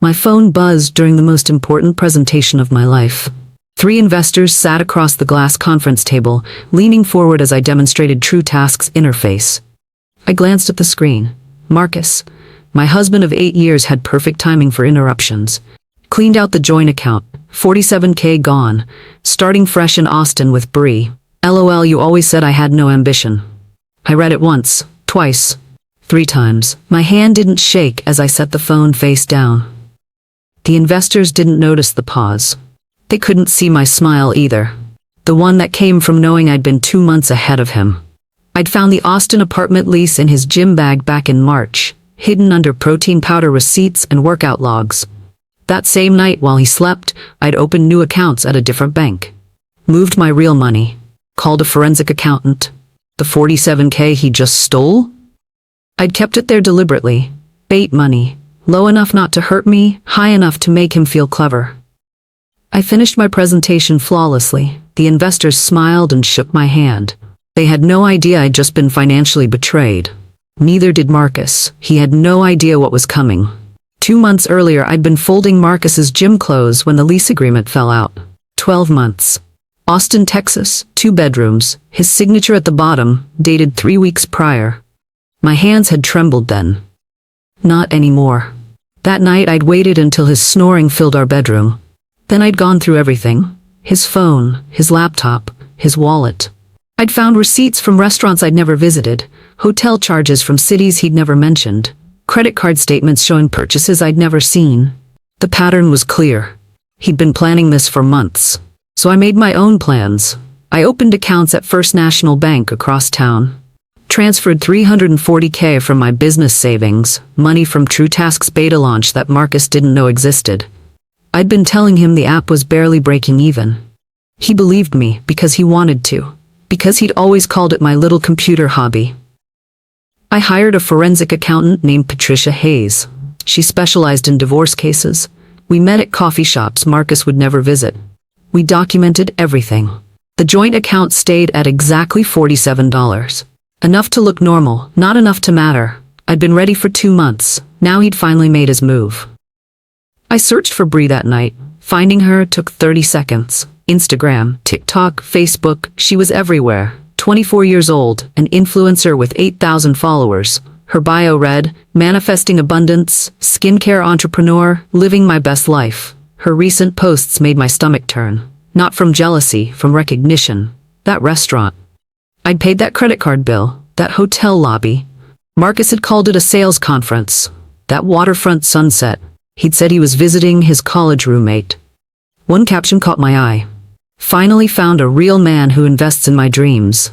My phone buzzed during the most important presentation of my life. 3 investors sat across the glass conference table, leaning forward as I demonstrated TrueTask's interface. I glanced at the screen. Marcus, my husband of 8 years, had perfect timing for interruptions. Cleaned out the joint account, $47K gone, starting fresh in Austin with Bree. LOL, you always said I had no ambition. I read it once, twice, 3 times. My hand didn't shake as I set the phone face down. The investors didn't notice the pause. They couldn't see my smile either. The one that came from knowing I'd been 2 months ahead of him. I'd found the Austin apartment lease in his gym bag back in March, hidden under protein powder receipts and workout logs. That same night while he slept, I'd opened new accounts at a different bank. Moved my real money. Called a forensic accountant. The $47K he just stole? I'd kept it there deliberately. Bait money. Low enough not to hurt me, high enough to make him feel clever. I finished my presentation flawlessly. The investors smiled and shook my hand. They had no idea I'd just been financially betrayed. Neither did Marcus. He had no idea what was coming. 2 months earlier, I'd been folding Marcus's gym clothes when the lease agreement fell out. 12 months. Austin, Texas, 2 bedrooms, his signature at the bottom, dated 3 weeks prior. My hands had trembled then. Not anymore. That night I'd waited until his snoring filled our bedroom. Then I'd gone through everything. His phone, his laptop, his wallet. I'd found receipts from restaurants I'd never visited, hotel charges from cities he'd never mentioned, credit card statements showing purchases I'd never seen. The pattern was clear. He'd been planning this for months. So I made my own plans. I opened accounts at First National Bank across town. Transferred $340K from my business savings, money from TrueTask's beta launch that Marcus didn't know existed. I'd been telling him the app was barely breaking even. He believed me because he wanted to, because he'd always called it my little computer hobby. I hired a forensic accountant named Patricia Hayes. She specialized in divorce cases. We met at coffee shops Marcus would never visit. We documented everything. The joint account stayed at exactly $47. Enough to look normal, not enough to matter. I'd been ready for 2 months. Now he'd finally made his move. I searched for Bree that night. Finding her took 30 seconds. Instagram, TikTok, Facebook, she was everywhere. 24 years old, an influencer with 8,000 followers. Her bio read, manifesting abundance, skincare entrepreneur, living my best life. Her recent posts made my stomach turn. Not from jealousy, from recognition. That restaurant. I'd paid that credit card bill, that hotel lobby. Marcus had called it a sales conference. That waterfront sunset. He'd said he was visiting his college roommate. One caption caught my eye. Finally found a real man who invests in my dreams.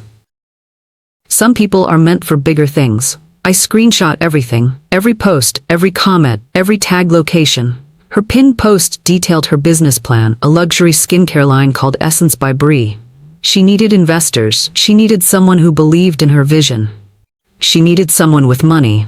Some people are meant for bigger things. I screenshot everything, every post, every comment, every tag location. Her pinned post detailed her business plan, a luxury skincare line called Essence by Bree. She needed investors. She needed someone who believed in her vision. She needed someone with money.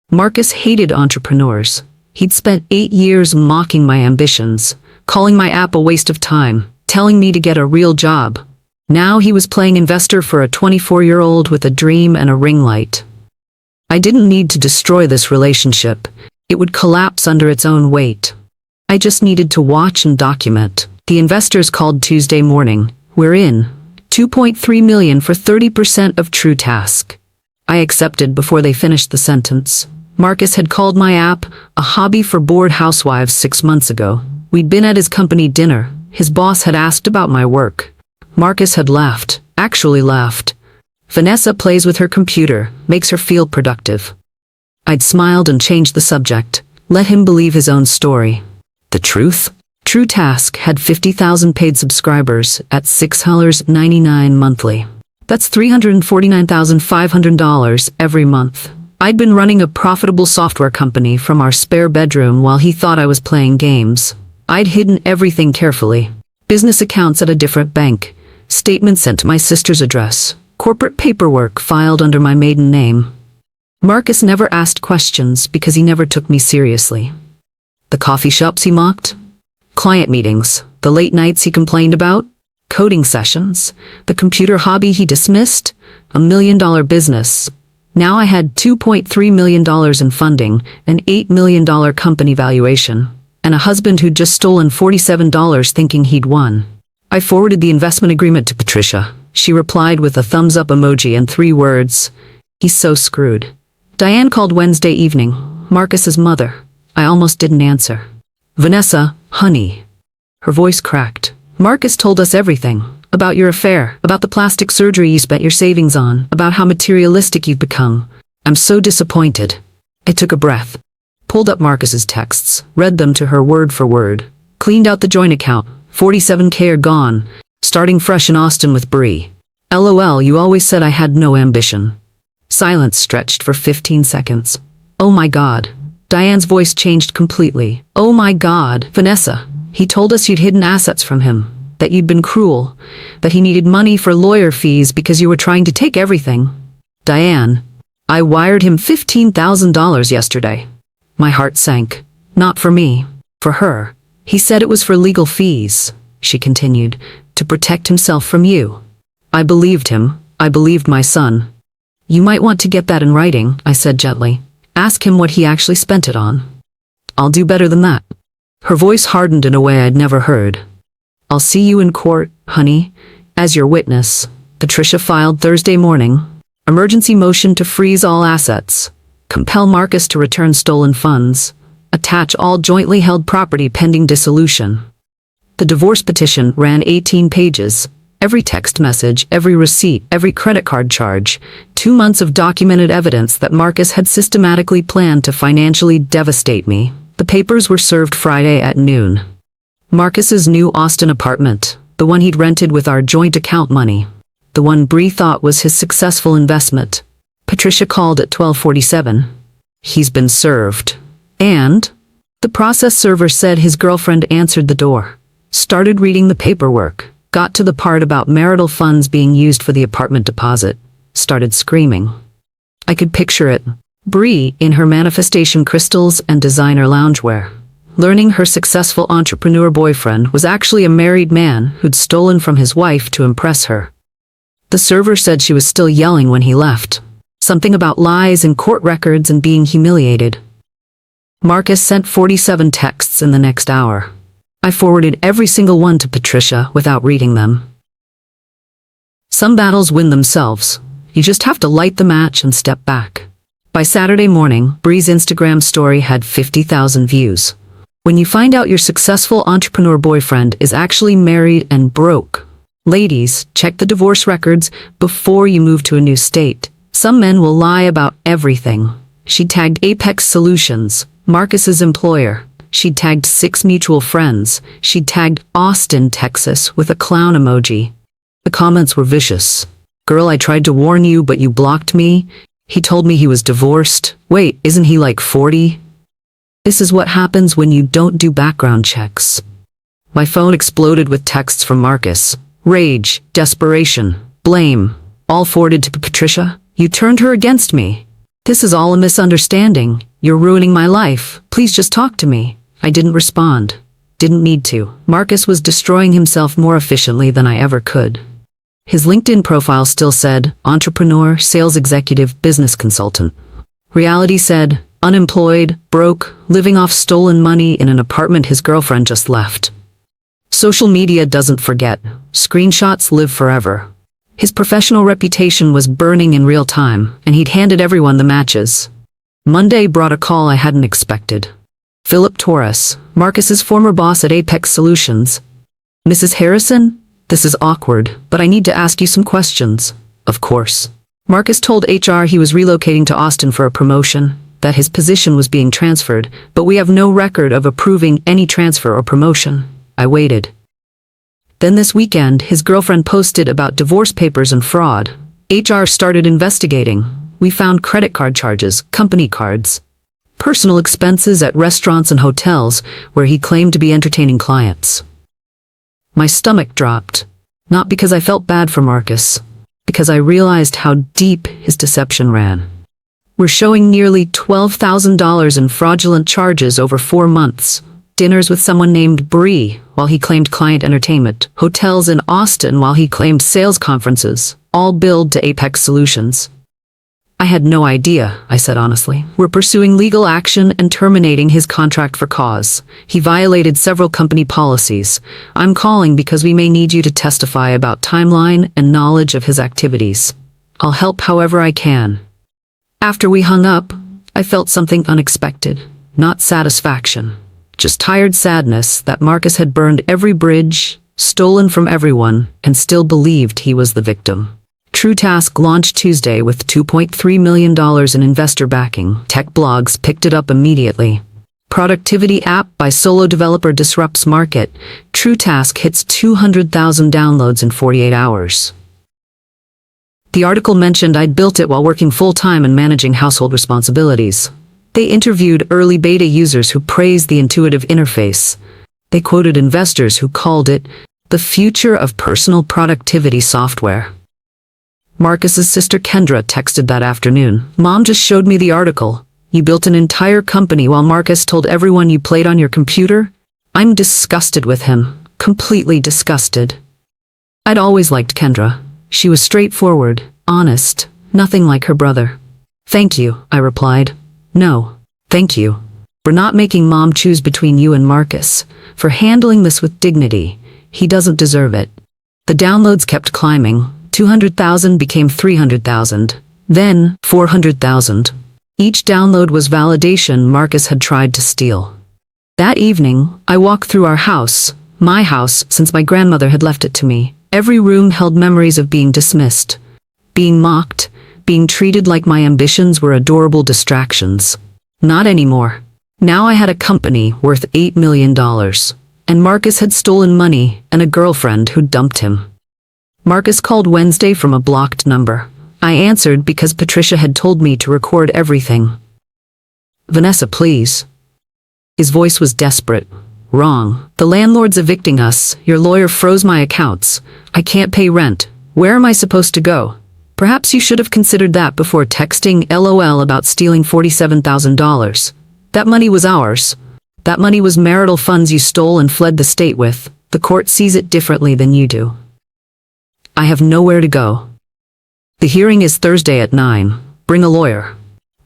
Marcus hated entrepreneurs. He'd spent 8 years mocking my ambitions, calling my app a waste of time, telling me to get a real job. Now he was playing investor for a 24-year-old with a dream and a ring light. I didn't need to destroy this relationship. It would collapse under its own weight. I just needed to watch and document. The investors called Tuesday morning. We're in. $2.3 million for 30% of TrueTask. I accepted before they finished the sentence. Marcus had called my app a hobby for bored housewives 6 months ago. We'd been at his company dinner. His boss had asked about my work. Marcus had laughed. Actually laughed. Vanessa plays with her computer, makes her feel productive. I'd smiled and changed the subject. Let him believe his own story. The truth? TrueTask had 50,000 paid subscribers at $6.99 monthly. That's $349,500 every month. I'd been running a profitable software company from our spare bedroom while he thought I was playing games. I'd hidden everything carefully. Business accounts at a different bank. Statements sent to my sister's address. Corporate paperwork filed under my maiden name. Marcus never asked questions because he never took me seriously. The coffee shops he mocked? Client meetings, the late nights he complained about, coding sessions, the computer hobby he dismissed, $1 million business. Now I had $2.3 million in funding, an $8 million company valuation, and a husband who'd just stolen $47 thinking he'd won. I forwarded the investment agreement to Patricia. She replied with a thumbs-up emoji and 3 words, "He's so screwed." Diane called Wednesday evening, Marcus's mother. I almost didn't answer. "Vanessa, honey." Her voice cracked. "Marcus told us everything. About your affair, about the plastic surgery you spent your savings on, about how materialistic you've become. I'm so disappointed." I took a breath, pulled up Marcus's texts, read them to her word for word, cleaned out the joint account, $47K are gone, starting fresh in Austin with Bree. LOL, you always said I had no ambition. Silence stretched for 15 seconds. Oh my God. Diane's voice changed completely. Oh my God, Vanessa. He told us you'd hidden assets from him, that you'd been cruel, that he needed money for lawyer fees because you were trying to take everything. Diane, I wired him $15,000 yesterday. My heart sank. Not for me, for her. He said it was for legal fees, she continued, to protect himself from you. I believed him. I believed my son. You might want to get that in writing, I said gently. Ask him what he actually spent it on. I'll do better than that. Her voice hardened in a way I'd never heard. I'll see you in court, honey, as your witness. Patricia filed Thursday morning. Emergency motion to freeze all assets. Compel Marcus to return stolen funds. Attach all jointly held property pending dissolution. The divorce petition ran 18 pages. Every text message, every receipt, every credit card charge. 2 months of documented evidence that Marcus had systematically planned to financially devastate me. The papers were served Friday at noon. Marcus's new Austin apartment, the one he'd rented with our joint account money. The one Bree thought was his successful investment. Patricia called at 12:47. He's been served. And? The process server said his girlfriend answered the door. Started reading the paperwork. Got to the part about marital funds being used for the apartment deposit. Started screaming. I could picture it. Bree, in her manifestation crystals and designer loungewear, learning her successful entrepreneur boyfriend was actually a married man who'd stolen from his wife to impress her. The server said she was still yelling when he left. Something about lies and court records and being humiliated. Marcus sent 47 texts in the next hour. I forwarded every single one to Patricia without reading them. Some battles win themselves. You just have to light the match and step back. By Saturday morning, Bree's Instagram story had 50,000 views. When you find out your successful entrepreneur boyfriend is actually married and broke. Ladies, check the divorce records before you move to a new state. Some men will lie about everything. She tagged Apex Solutions, Marcus's employer. She tagged 6 mutual friends. She tagged Austin, Texas, with a clown emoji. The comments were vicious. Girl, I tried to warn you, but you blocked me. He told me he was divorced. Wait, isn't he like 40? This is what happens when you don't do background checks. My phone exploded with texts from Marcus. Rage, desperation, blame, all forwarded to Patricia. You turned her against me. This is all a misunderstanding. You're ruining my life. Please just talk to me. I didn't respond. Didn't need to. Marcus was destroying himself more efficiently than I ever could. His LinkedIn profile still said, entrepreneur, sales executive, business consultant. Reality said, unemployed, broke, living off stolen money in an apartment his girlfriend just left. Social media doesn't forget. Screenshots live forever. His professional reputation was burning in real time, and he'd handed everyone the matches. Monday brought a call I hadn't expected. Philip Torres, Marcus's former boss at Apex Solutions. Mrs. Harrison? This is awkward, but I need to ask you some questions. Of course. Marcus told HR he was relocating to Austin for a promotion, that his position was being transferred, but we have no record of approving any transfer or promotion. I waited. Then this weekend, his girlfriend posted about divorce papers and fraud. HR started investigating. We found credit card charges, company cards, personal expenses at restaurants and hotels where he claimed to be entertaining clients. My stomach dropped, not because I felt bad for Marcus, because I realized how deep his deception ran. We're showing nearly $12,000 in fraudulent charges over 4 months. Dinners with someone named Bree while he claimed client entertainment, hotels in Austin while he claimed sales conferences, all billed to Apex Solutions. I had no idea, I said honestly. We're pursuing legal action and terminating his contract for cause. He violated several company policies. I'm calling because we may need you to testify about timeline and knowledge of his activities. I'll help however I can. After we hung up, I felt something unexpected. Not satisfaction. Just tired sadness that Marcus had burned every bridge, stolen from everyone, and still believed he was the victim. TrueTask launched Tuesday with $2.3 million in investor backing. Tech blogs picked it up immediately. Productivity app by solo developer disrupts market. TrueTask hits 200,000 downloads in 48 hours. The article mentioned I'd built it while working full-time and managing household responsibilities. They interviewed early beta users who praised the intuitive interface. They quoted investors who called it the future of personal productivity software. Marcus's sister Kendra texted that afternoon. Mom just showed me the article. You built an entire company while Marcus told everyone you played on your computer? I'm disgusted with him. Completely disgusted. I'd always liked Kendra. She was straightforward, honest, nothing like her brother. Thank you, I replied. No, thank you. For not making Mom choose between you and Marcus. For handling this with dignity. He doesn't deserve it. The downloads kept climbing. 200,000 became 300,000. Then 400,000. Each download was validation Marcus had tried to steal. That evening, I walked through our house, my house since my grandmother had left it to me. Every room held memories of being dismissed, being mocked, being treated like my ambitions were adorable distractions. Not anymore. Now I had a company worth $8 million, and Marcus had stolen money and a girlfriend who dumped him. Marcus called Wednesday from a blocked number. I answered because Patricia had told me to record everything. Vanessa, please. His voice was desperate. Wrong. The landlord's evicting us. Your lawyer froze my accounts. I can't pay rent. Where am I supposed to go? Perhaps you should have considered that before texting LOL about stealing $47,000. That money was ours. That money was marital funds you stole and fled the state with. The court sees it differently than you do. I have nowhere to go. The hearing is Thursday at 9. Bring a lawyer.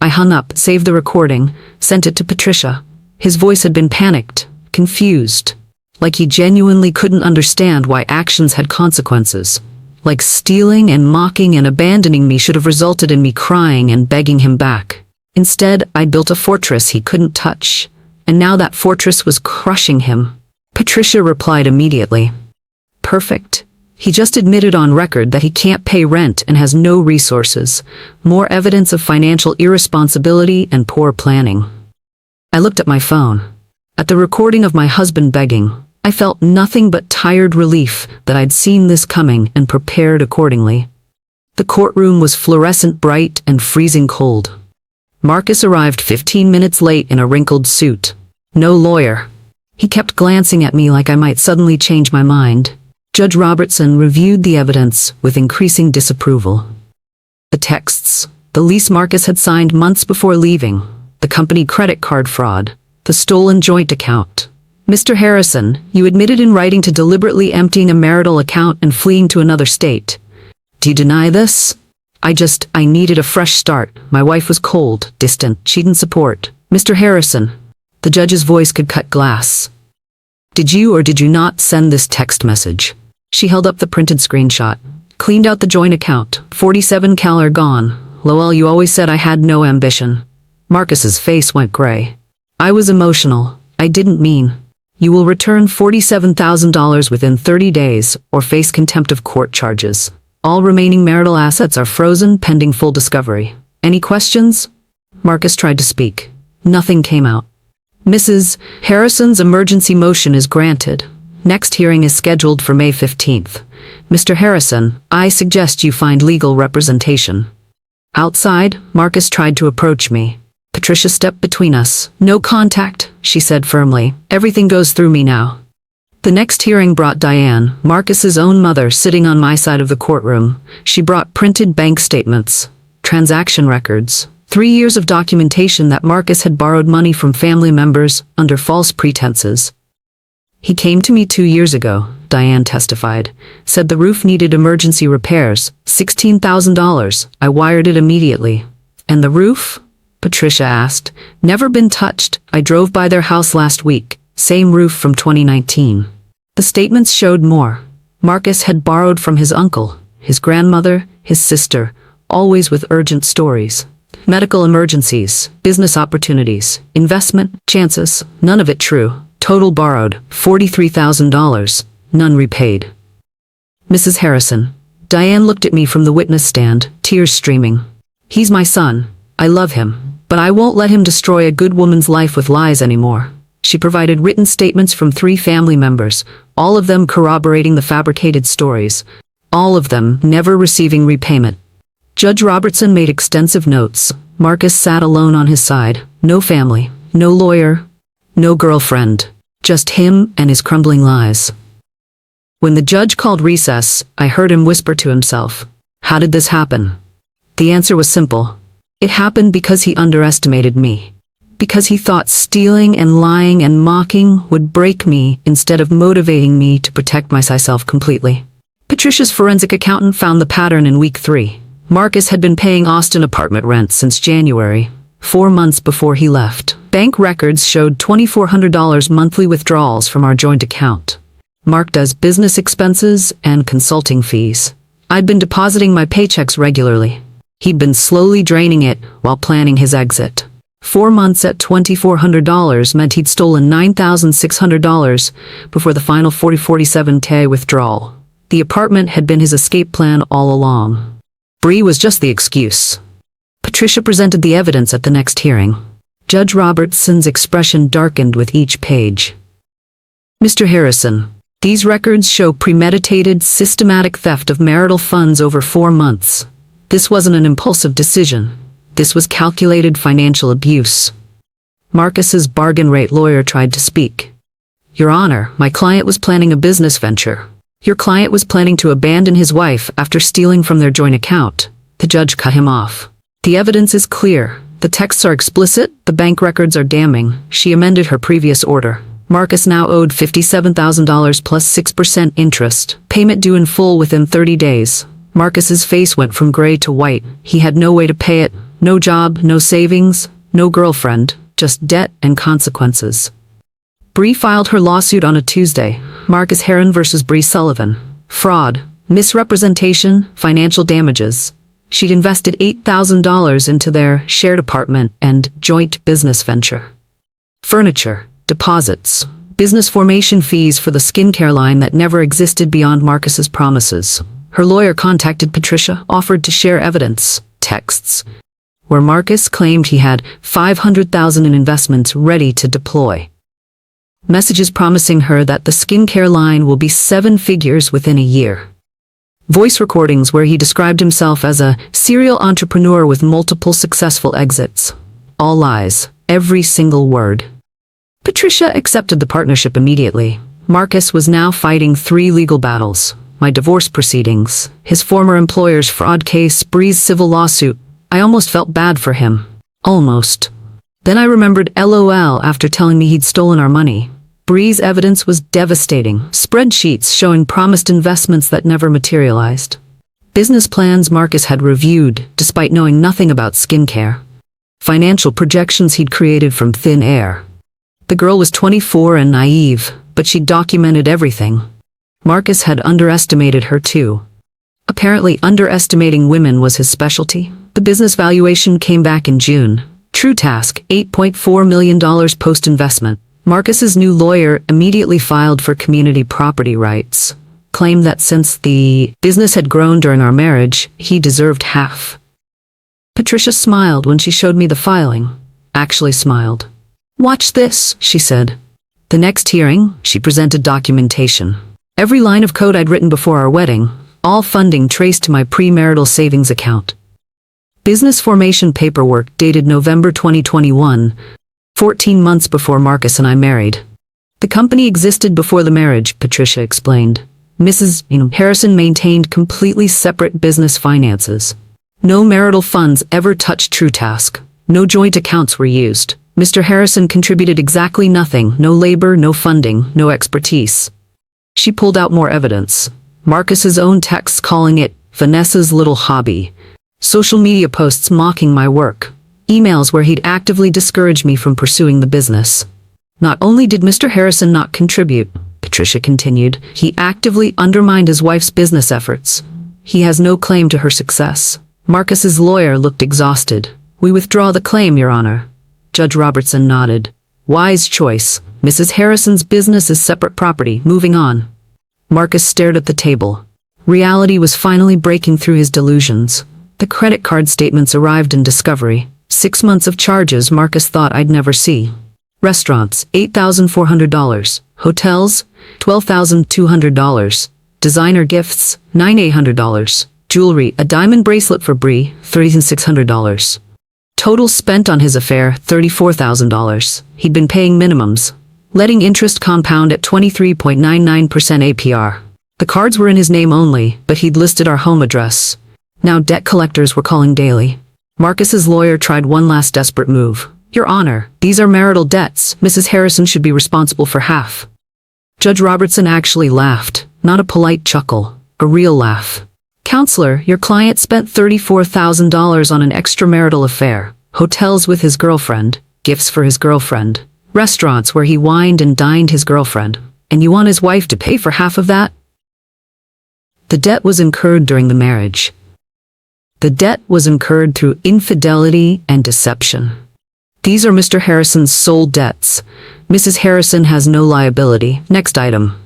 I hung up, saved the recording, sent it to Patricia. His voice had been panicked, confused, like he genuinely couldn't understand why actions had consequences. Like stealing and mocking and abandoning me should have resulted in me crying and begging him back. Instead, I'd built a fortress he couldn't touch, and now that fortress was crushing him. Patricia replied immediately. Perfect. He just admitted on record that he can't pay rent and has no resources. More evidence of financial irresponsibility and poor planning. I looked at my phone. At the recording of my husband begging, I felt nothing but tired relief that I'd seen this coming and prepared accordingly. The courtroom was fluorescent bright and freezing cold. Marcus arrived 15 minutes late in a wrinkled suit. No lawyer. He kept glancing at me like I might suddenly change my mind. Judge Robertson reviewed the evidence with increasing disapproval. The texts, the lease Marcus had signed months before leaving, the company credit card fraud, the stolen joint account. Mr. Harrison, you admitted in writing to deliberately emptying a marital account and fleeing to another state. Do you deny this? I needed a fresh start. My wife was cold, distant, she didn't support. Mr. Harrison, the judge's voice could cut glass. Did you or did you not send this text message? She held up the printed screenshot. Cleaned out the joint account. 47 cal are gone. Lowell, you always said I had no ambition. Marcus's face went gray. I was emotional. I didn't mean. You will return $47,000 within 30 days or face contempt of court charges. All remaining marital assets are frozen pending full discovery. Any questions? Marcus tried to speak. Nothing came out. Mrs. Harrison's emergency motion is granted. Next hearing is scheduled for May 15th. Mr. Harrison, I suggest you find legal representation. Outside, Marcus tried to approach me. Patricia stepped between us. No contact, she said firmly. Everything goes through me now. The next hearing brought Diane, Marcus's own mother, sitting on my side of the courtroom. She brought printed bank statements, transaction records, 3 years of documentation that Marcus had borrowed money from family members under false pretenses. He came to me 2 years ago, Diane testified, said the roof needed emergency repairs, $16,000. I wired it immediately. And the roof? Patricia asked. Never been touched. I drove by their house last week. Same roof from 2019. The statements showed more. Marcus had borrowed from his uncle, his grandmother, his sister, always with urgent stories. Medical emergencies, business opportunities, investment, chances, none of it true. Total borrowed, $43,000, none repaid. Mrs. Harrison. Diane looked at me from the witness stand, tears streaming. He's my son. I love him, but I won't let him destroy a good woman's life with lies anymore. She provided written statements from 3 family members, all of them corroborating the fabricated stories, all of them never receiving repayment. Judge Robertson made extensive notes. Marcus sat alone on his side. No family, no lawyer, no girlfriend. Just him and his crumbling lies. When the judge called recess, I heard him whisper to himself, "How did this happen?" The answer was simple. It happened because he underestimated me. Because he thought stealing and lying and mocking would break me instead of motivating me to protect myself completely. Patricia's forensic accountant found the pattern in week 3. Marcus had been paying Austin apartment rent since January, 4 months before he left. Bank records showed $2,400 monthly withdrawals from our joint account, marked as business expenses and consulting fees. I'd been depositing my paychecks regularly. He'd been slowly draining it while planning his exit. 4 months at $2,400 meant he'd stolen $9,600 before the final $47K withdrawal. The apartment had been his escape plan all along. Bree was just the excuse. Patricia presented the evidence at the next hearing. Judge Robertson's expression darkened with each page. Mr. Harrison, these records show premeditated, systematic theft of marital funds over 4 months. This wasn't an impulsive decision. This was calculated financial abuse. Marcus's bargain rate lawyer tried to speak. Your Honor, my client was planning a business venture. Your client was planning to abandon his wife after stealing from their joint account. The judge cut him off. The evidence is clear. The texts are explicit, the bank records are damning. She amended her previous order. Marcus now owed $57,000 plus 6% interest, payment due in full within 30 days. Marcus's face went from gray to white. He had no way to pay it. No job, no savings, no girlfriend, just debt and consequences. Bree filed her lawsuit on a Tuesday. Marcus Heron versus Bree Sullivan. Fraud, misrepresentation, financial damages. She'd invested $8,000 into their shared apartment and joint business venture. Furniture, deposits, business formation fees for the skincare line that never existed beyond Marcus's promises. Her lawyer contacted Patricia, offered to share evidence, texts, where Marcus claimed he had $500,000 in investments ready to deploy. Messages promising her that the skincare line will be 7 figures within a year. Voice recordings where he described himself as a serial entrepreneur with multiple successful exits. All lies, every single word. Patricia accepted the partnership immediately. Marcus was now fighting 3 legal battles. My divorce proceedings, his former employer's fraud case, Bree's civil lawsuit. I almost felt bad for him. Almost. Then I remembered LOL after telling me he'd stolen our money. Bree's evidence was devastating. Spreadsheets showing promised investments that never materialized. Business plans Marcus had reviewed, despite knowing nothing about skincare. Financial projections he'd created from thin air. The girl was 24 and naive, but she documented everything. Marcus had underestimated her too. Apparently underestimating women was his specialty. The business valuation came back in June. True task, $8.4 million post-investment. Marcus's new lawyer immediately filed for community property rights. Claimed that since the business had grown during our marriage, he deserved half. Patricia smiled when she showed me the filing. Actually smiled. Watch this, she said. The next hearing, she presented documentation. Every line of code I'd written before our wedding, all funding traced to my premarital savings account. Business formation paperwork dated November 2021, 14 months before Marcus and I married. The company existed before the marriage, Patricia explained. Mrs. Harrison maintained completely separate business finances. No marital funds ever touched TrueTask. No joint accounts were used. Mr. Harrison contributed exactly nothing, no labor, no funding, no expertise. She pulled out more evidence. Marcus's own texts calling it Vanessa's little hobby. Social media posts mocking my work. Emails where he'd actively discourage me from pursuing the business. Not only did Mr. Harrison not contribute, Patricia continued, he actively undermined his wife's business efforts. He has no claim to her success. Marcus's lawyer looked exhausted. We withdraw the claim, Your Honor. Judge Robertson nodded. Wise choice. Mrs. Harrison's business is separate property. Moving on. Marcus stared at the table. Reality was finally breaking through his delusions. The credit card statements arrived in discovery. 6 months of charges Marcus thought I'd never see. Restaurants, $8,400. Hotels, $12,200. Designer gifts, $9,800. Jewelry, a diamond bracelet for Bree, $3,600. Total spent on his affair, $34,000. He'd been paying minimums, letting interest compound at 23.99% APR. The cards were in his name only, but he'd listed our home address. Now debt collectors were calling daily. Marcus's lawyer tried one last desperate move. Your Honor, these are marital debts. Mrs. Harrison should be responsible for half. Judge Robertson actually laughed, not a polite chuckle, a real laugh. Counselor, your client spent $34,000 on an extramarital affair, hotels with his girlfriend, gifts for his girlfriend, restaurants where he wined and dined his girlfriend, and you want his wife to pay for half of that? The debt was incurred during the marriage. The debt was incurred through infidelity and deception. These are Mr. Harrison's sole debts. Mrs. Harrison has no liability. Next item.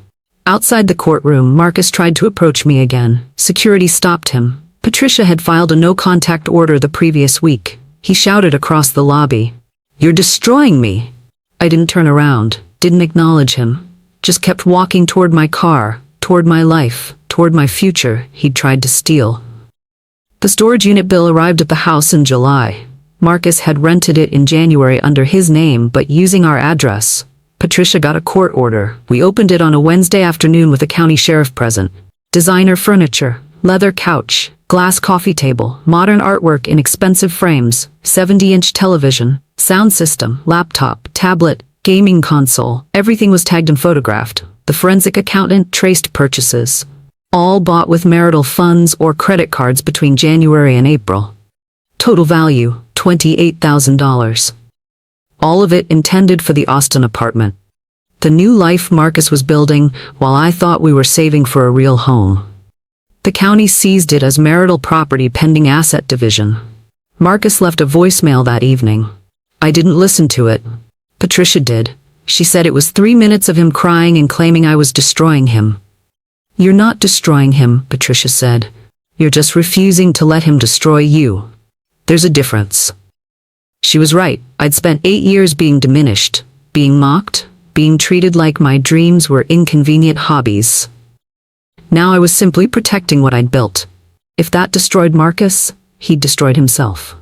Outside the courtroom, Marcus tried to approach me again. Security stopped him. Patricia had filed a no-contact order the previous week. He shouted across the lobby. You're destroying me. I didn't turn around, didn't acknowledge him. Just kept walking toward my car, toward my life, toward my future he'd tried to steal. The storage unit bill arrived at the house in July. Marcus had rented it in January under his name but using our address. Patricia got a court order. We opened it on a Wednesday afternoon with a county sheriff present. Designer furniture, leather couch, glass coffee table, modern artwork in expensive frames, 70-inch television, sound system, laptop, tablet, gaming console. Everything was tagged and photographed. The forensic accountant traced purchases. All bought with marital funds or credit cards between January and April. Total value, $28,000. All of it intended for the Austin apartment. The new life Marcus was building while I thought we were saving for a real home. The county seized it as marital property pending asset division. Marcus left a voicemail that evening. I didn't listen to it. Patricia did. She said it was 3 minutes of him crying and claiming I was destroying him. You're not destroying him, Patricia said. You're just refusing to let him destroy you. There's a difference. She was right. I'd spent 8 years being diminished, being mocked, being treated like my dreams were inconvenient hobbies. Now I was simply protecting what I'd built. If that destroyed Marcus, he'd destroyed himself.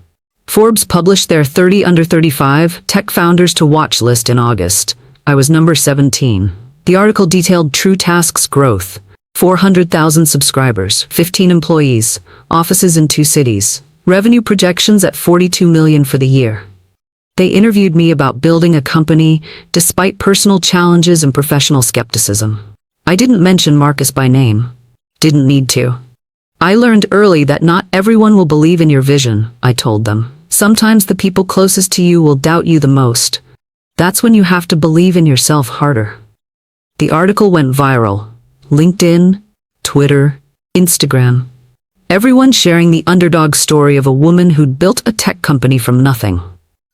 Forbes published their 30 under 35 tech founders to watch list in August. I was number 17. The article detailed True Task's growth. 400,000 subscribers, 15 employees, offices in 2 cities. Revenue projections at $42 million for the year. They interviewed me about building a company despite personal challenges and professional skepticism. I didn't mention Marcus by name. Didn't need to. I learned early that not everyone will believe in your vision, I told them. Sometimes the people closest to you will doubt you the most. That's when you have to believe in yourself harder. The article went viral. LinkedIn, Twitter, Instagram. Everyone sharing the underdog story of a woman who'd built a tech company from nothing.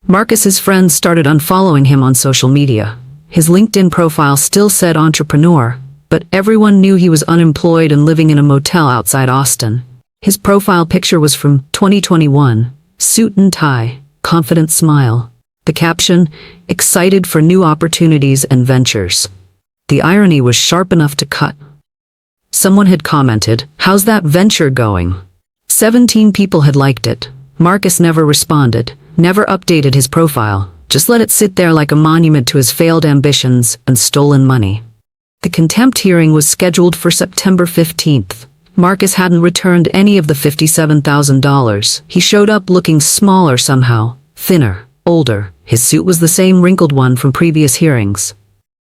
Marcus's friends started unfollowing him on social media. His LinkedIn profile still said entrepreneur, but everyone knew he was unemployed and living in a motel outside Austin. His profile picture was from 2021, suit and tie, confident smile. The caption, excited for new opportunities and ventures. The irony was sharp enough to cut. Someone had commented, how's that venture going? 17 people had liked it. Marcus never responded, never updated his profile, just let it sit there like a monument to his failed ambitions and stolen money. The contempt hearing was scheduled for September 15th. Marcus hadn't returned any of the $57,000. He showed up looking smaller somehow, thinner, older. His suit was the same wrinkled one from previous hearings.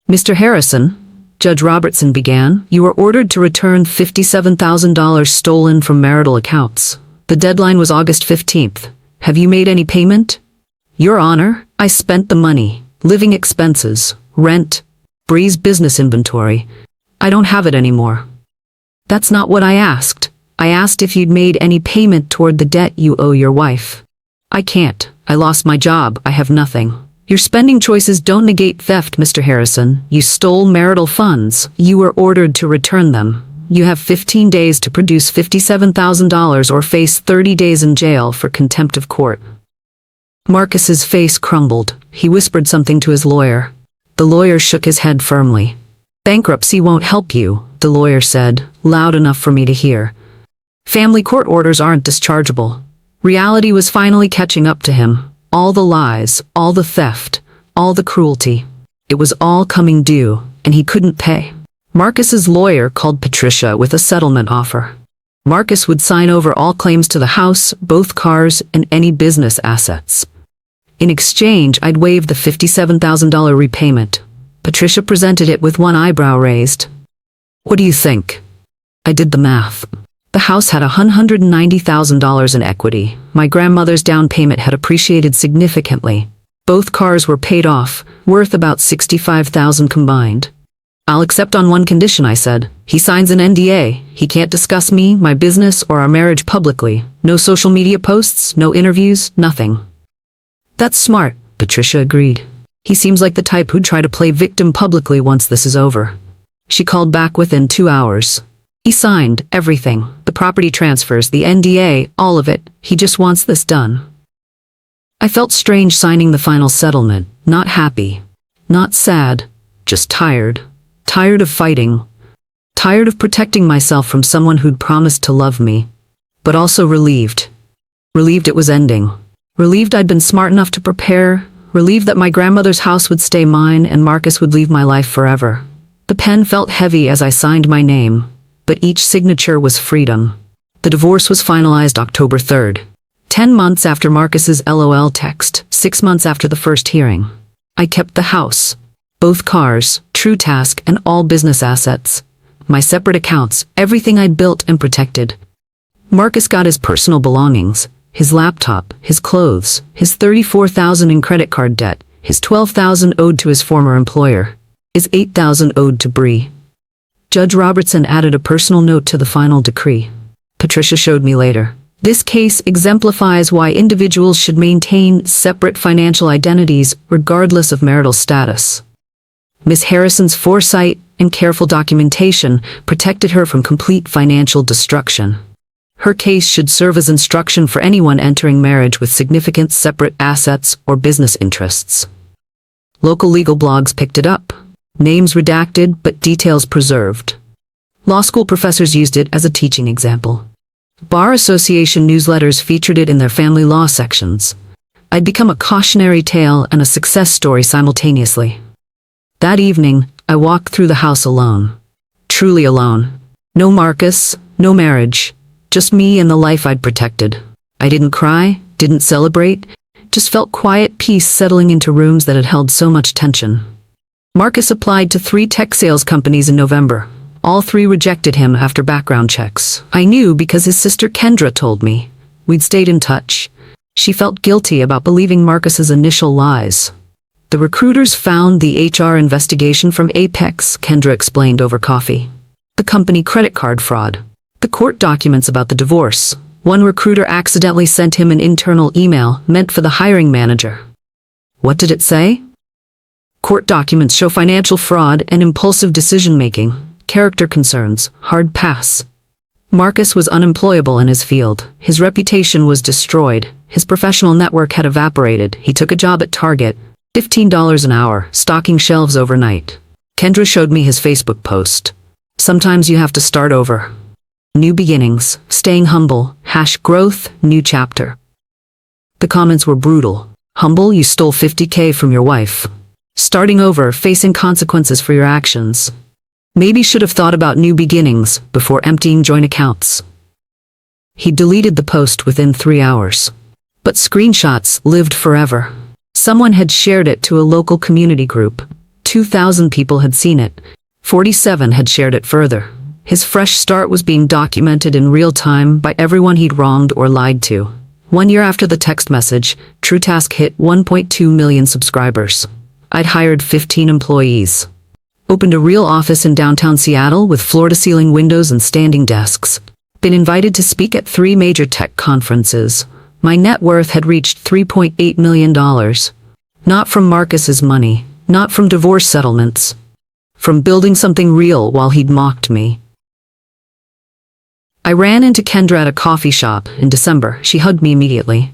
Mr. Harrison, Judge Robertson began, you were ordered to return $57,000 stolen from marital accounts. The The deadline was August 15th. Have you made any payment? Your Honor, I spent the money. Living expenses, rent, Bree's business inventory. I don't have it anymore. That's not what I asked. I asked if you'd made any payment toward the debt you owe your wife. I can't. I lost my job. I have nothing. Your spending choices don't negate theft, Mr. Harrison. You stole marital funds. You were ordered to return them. You have 15 days to produce $57,000 or face 30 days in jail for contempt of court. Marcus's face crumbled. He whispered something to his lawyer. The lawyer shook his head firmly. Bankruptcy won't help you, the lawyer said, loud enough for me to hear. Family court orders aren't dischargeable. Reality was finally catching up to him. All the lies, all the theft, all the cruelty. It was all coming due, and he couldn't pay. Marcus's lawyer called Patricia with a settlement offer. Marcus would sign over all claims to the house, both cars, and any business assets. In exchange, I'd waive the $57,000 repayment. Patricia presented it with one eyebrow raised. What do you think? I did the math. The house had $190,000 in equity. My grandmother's down payment had appreciated significantly. Both cars were paid off, worth about $65,000 combined. I'll accept on one condition, I said. He signs an NDA. He can't discuss me, my business, or our marriage publicly. No social media posts, no interviews, nothing. That's smart, Patricia agreed. He seems like the type who'd try to play victim publicly once this is over. She called back within 2 hours. He signed everything, the property transfers, the NDA, all of it. He just wants this done. I felt strange signing the final settlement, not happy, not sad, just tired. Tired of fighting. Tired of protecting myself from someone who'd promised to love me. But also relieved. Relieved it was ending. Relieved I'd been smart enough to prepare. Relieved that my grandmother's house would stay mine and Marcus would leave my life forever. The pen felt heavy as I signed my name, but each signature was freedom. The divorce was finalized October 3rd. 10 months after Marcus's LOL text, 6 months after the first hearing. I kept the house. Both cars, True Task, and all business assets. My separate accounts, everything I'd built and protected. Marcus got his personal belongings, his laptop, his clothes, his $34,000 in credit card debt, his $12,000 owed to his former employer, his $8,000 owed to Bree. Judge Robertson added a personal note to the final decree. Patricia showed me later. This case exemplifies why individuals should maintain separate financial identities regardless of marital status. Miss Harrison's foresight and careful documentation protected her from complete financial destruction. Her case should serve as instruction for anyone entering marriage with significant separate assets or business interests. Local legal blogs picked it up. Names redacted, but details preserved. Law school professors used it as a teaching example. Bar Association newsletters featured it in their family law sections. I'd become a cautionary tale and a success story simultaneously. That evening, I walked through the house alone. Truly alone. No Marcus, no marriage. Just me and the life I'd protected. I didn't cry, didn't celebrate, just felt quiet peace settling into rooms that had held so much tension. Marcus applied to 3 tech sales companies in November. All 3 rejected him after background checks. I knew because his sister Kendra told me. We'd stayed in touch. She felt guilty about believing Marcus's initial lies. The recruiters found the HR investigation from Apex, Kendra explained over coffee. The company credit card fraud. The court documents about the divorce. One recruiter accidentally sent him an internal email meant for the hiring manager. What did it say? Court documents show financial fraud and impulsive decision-making, character concerns, hard pass. Marcus was unemployable in his field. His reputation was destroyed. His professional network had evaporated. He took a job at Target, $15 an hour, stocking shelves overnight. Kendra showed me his Facebook post. Sometimes you have to start over. New beginnings, staying humble, #growth, new chapter. The comments were brutal. Humble, you stole $50K from your wife. Starting over, facing consequences for your actions. Maybe should have thought about new beginnings before emptying joint accounts. He deleted the post within 3 hours. But screenshots lived forever. Someone had shared it to a local community group. 2,000 people had seen it. 47 had shared it further. His fresh start was being documented in real time by everyone he'd wronged or lied to. 1 year after the text message, TrueTask hit 1.2 million subscribers. I'd hired 15 employees. Opened a real office in downtown Seattle with floor-to-ceiling windows and standing desks. Been invited to speak at 3 major tech conferences. My net worth had reached $3.8 million. Not from Marcus's money, not from divorce settlements. From building something real while he'd mocked me. I ran into Kendra at a coffee shop in December. She hugged me immediately.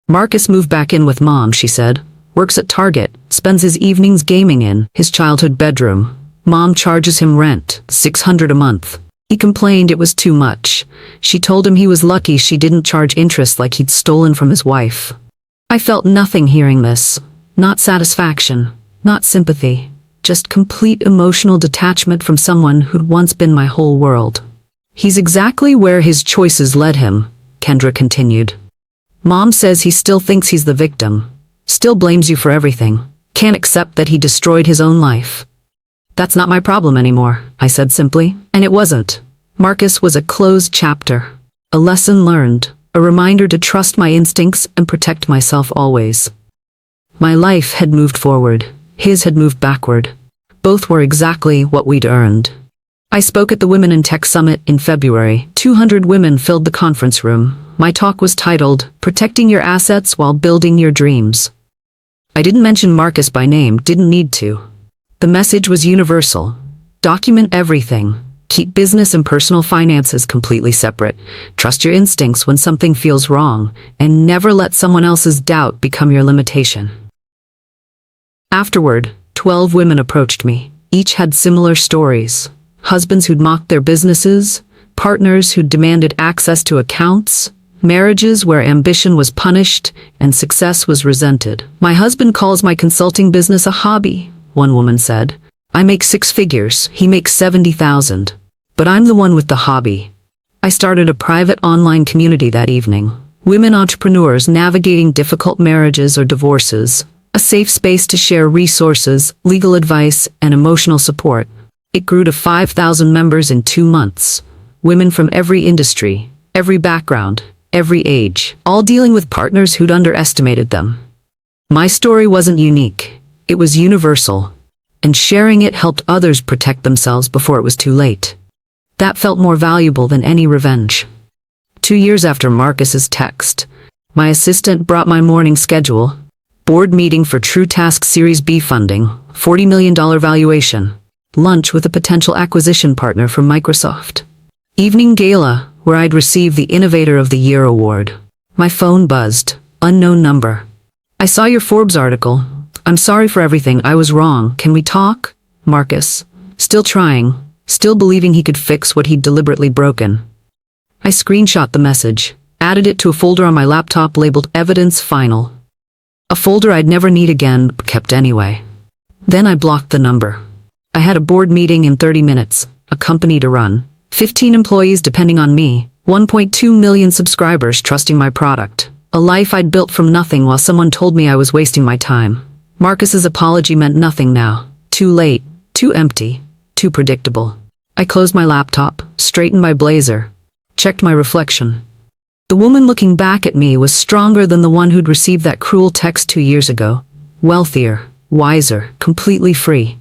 Marcus moved back in with Mom, she said. Works at Target, spends his evenings gaming in his childhood bedroom. Mom charges him rent, $600 a month. He complained it was too much. She told him he was lucky she didn't charge interest like he'd stolen from his wife. I felt nothing hearing this. Not satisfaction, not sympathy, just complete emotional detachment from someone who'd once been my whole world. He's exactly where his choices led him, Kendra continued. Mom says he still thinks he's the victim. Still blames you for everything. Can't accept that he destroyed his own life. That's not my problem anymore, I said simply, and it wasn't. Marcus was a closed chapter. A lesson learned. A reminder to trust my instincts and protect myself always. My life had moved forward. His had moved backward. Both were exactly what we'd earned. I spoke at the Women in Tech Summit in February. 200 women filled the conference room. My talk was titled, Protecting Your Assets While Building Your Dreams. I didn't mention Marcus by name, didn't need to. The message was universal. Document everything. Keep business and personal finances completely separate. Trust your instincts when something feels wrong, and never let someone else's doubt become your limitation. Afterward, 12 women approached me. Each had similar stories. Husbands who'd mocked their businesses, partners who'd demanded access to accounts, marriages where ambition was punished and success was resented. My husband calls my consulting business a hobby, one woman said. I make 6 figures, he makes 70,000. But I'm the one with the hobby. I started a private online community that evening. Women entrepreneurs navigating difficult marriages or divorces. A safe space to share resources, legal advice, and emotional support. It grew to 5,000 members in 2 months. Women from every industry, every background, every age, all dealing with partners who'd underestimated them. My story wasn't unique. It was universal. And sharing it helped others protect themselves before it was too late. That felt more valuable than any revenge. 2 years after Marcus's text, my assistant brought my morning schedule. Board meeting for TrueTask Series B funding, $40 million valuation. Lunch with a potential acquisition partner from Microsoft. Evening gala, where I'd receive the Innovator of the Year award. My phone buzzed. Unknown number. I saw your Forbes article. I'm sorry for everything. I was wrong. Can we talk? Marcus. Still trying. Still believing he could fix what he'd deliberately broken. I screenshot the message. Added it to a folder on my laptop labeled Evidence Final. A folder I'd never need again, but kept anyway. Then I blocked the number. I had a board meeting in 30 minutes, a company to run, 15 employees depending on me, 1.2 million subscribers trusting my product, a life I'd built from nothing while someone told me I was wasting my time. Marcus's apology meant nothing now. Too late, too empty, too predictable. I closed my laptop, straightened my blazer, checked my reflection. The woman looking back at me was stronger than the one who'd received that cruel text 2 years ago. Wealthier, wiser, completely free.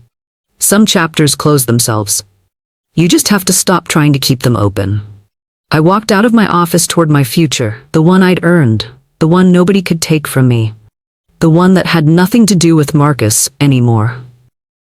Some chapters close themselves. You just have to stop trying to keep them open. I walked out of my office toward my future, the one I'd earned, the one nobody could take from me, the one that had nothing to do with Marcus anymore.